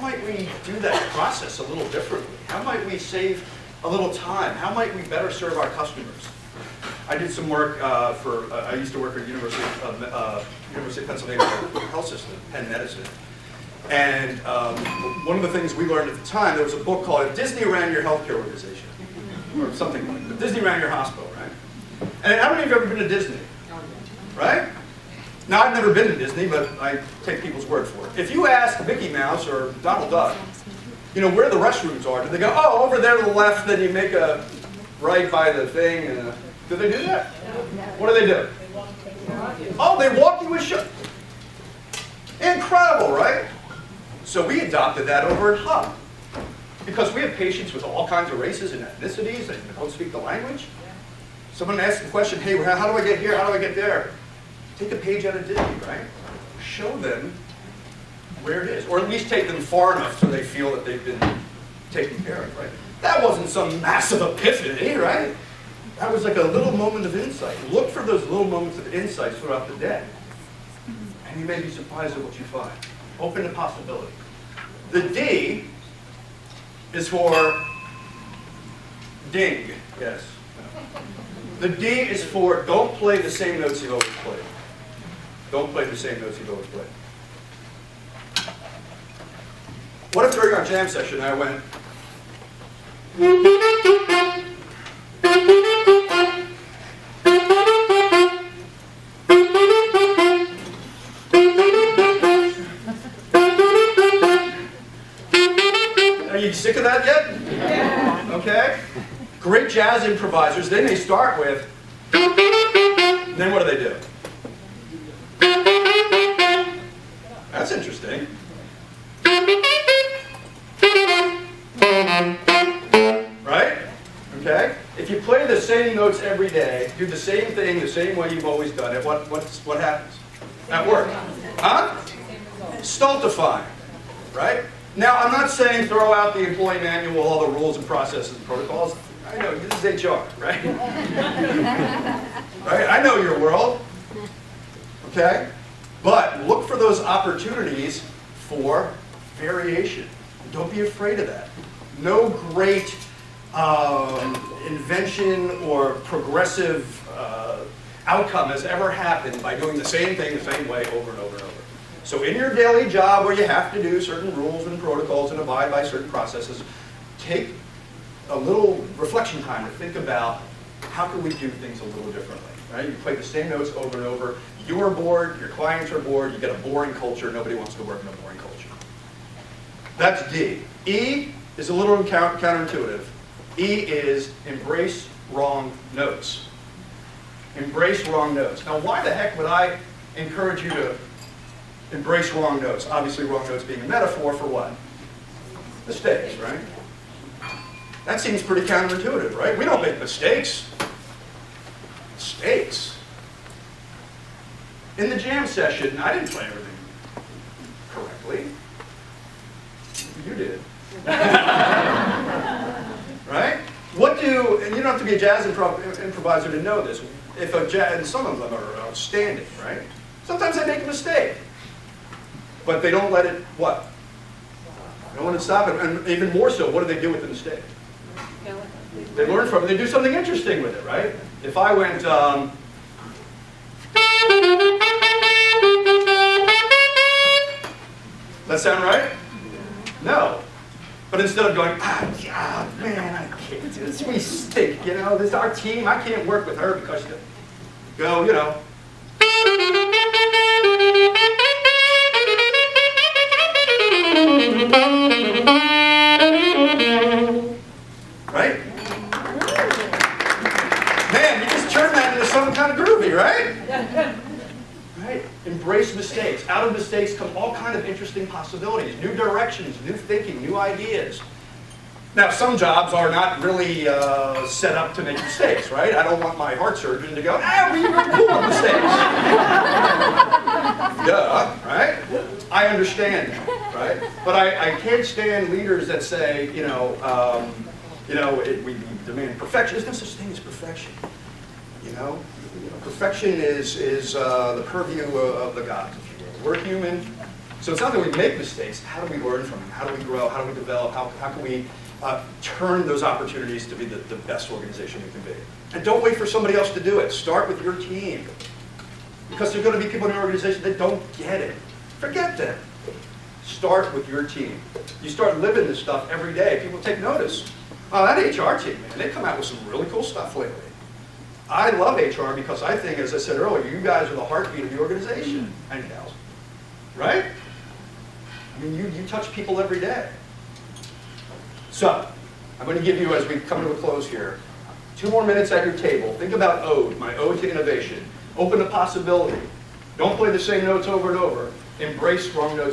might we do that process a little differently? How might we save a little time? How might we better serve our customers? I did some work I used to work at University of Pennsylvania Health System, Penn Medicine. And one of the things we learned at the time, there was a book called Disney Ran Your Healthcare Organization, or something like that. Disney Ran Your Hospital, right? And how many of you have ever been to Disney? Right? Now, I've never been to Disney, but I take people's word for it. If you ask Mickey Mouse or Donald Duck, where the restrooms are, do they go, oh, over there to the left, then you make a right by the thing? Do they do that? What do they do? Oh, they walk you a show. Incredible, right? So we adopted that over at Hub. Because we have patients with all kinds of races and ethnicities and don't speak the language. Someone asks the question, hey, how do I get here? How do I get there? Take a page out of Disney, right? Show them where it is. Or at least take them far enough so they feel that they've been taken care of, right? That wasn't some massive epiphany, right? That was like a little moment of insight. Look for those little moments of insights throughout the day. And you may be surprised at what you find. Open to possibility. The D is for ding. Yes. The D is for don't play the same notes you've always played. Don't play the same notes you've always played. What if during our jam session I went, are you sick of that yet? Yeah. Okay. Great jazz improvisers, then they start with, then what do? That's interesting. Right? Okay? If you play the same notes every day, do the same thing the same way you've always done it, what happens? At work. Huh? Stultifying. Right? Now, I'm not saying throw out the employee manual, all the rules and processes and protocols. I know, this is HR, right? Right? I know your world. Okay? But look for those opportunities for variation. Don't be afraid of that. No great invention or progressive outcome has ever happened by doing the same thing the same way over and over and over. So in your daily job where you have to do certain rules and protocols and abide by certain processes, take a little reflection time to think about how can we do things a little differently. Right? You play the same notes over and over. You're bored, your clients are bored, you get a boring culture, nobody wants to work in a boring culture. That's D. E is a little counterintuitive. E is embrace wrong notes. Embrace wrong notes. Now why the heck would I encourage you to embrace wrong notes? Obviously wrong notes being a metaphor for what? Mistakes, right? That seems pretty counterintuitive, right? We don't make mistakes. Mistakes. In the jam session, I didn't play everything correctly. You did. Right? And you don't have to be a jazz improviser to know this. And some of them are outstanding, right? Sometimes they make a mistake. But they don't let it, what? They don't let it stop it. And even more so, what do they do with the mistake? They learn from it. They do something interesting with it, right? If I went, that sound right? No. But instead of going, man, I can't do this. We stink, this is our team. I can't work with her because go, right? Man, you just turned that into something kind of groovy, right? Right? Embrace mistakes. Out of mistakes come all kinds of interesting possibilities, new directions, new thinking, new ideas. Now, some jobs are not really set up to make mistakes, right? I don't want my heart surgeon to go, we were cool with mistakes. Duh, right? I understand that, right? But I can't stand leaders that say, we demand perfection. There's no such thing as perfection. Perfection is the purview of the gods, if you will. We're human. So it's not that we make mistakes, how do we learn from them? How do we grow? How do we develop? How can we turn those opportunities to be the best organization we can be? And don't wait for somebody else to do it. Start with your team. Because there's going to be people in your organization that don't get it. Forget them. Start with your team. You start living this stuff every day, people take notice. Oh, that HR team, man, they come out with some really cool stuff lately. I love HR because I think, as I said earlier, you guys are the heartbeat of the organization, and gals. Right? I mean, you touch people every day. So, I'm going to give you, as we come to a close here, 2 more minutes at your table. Think about ODE, my ode to innovation. Open to possibility. Don't play the same notes over and over. Embrace strong notes.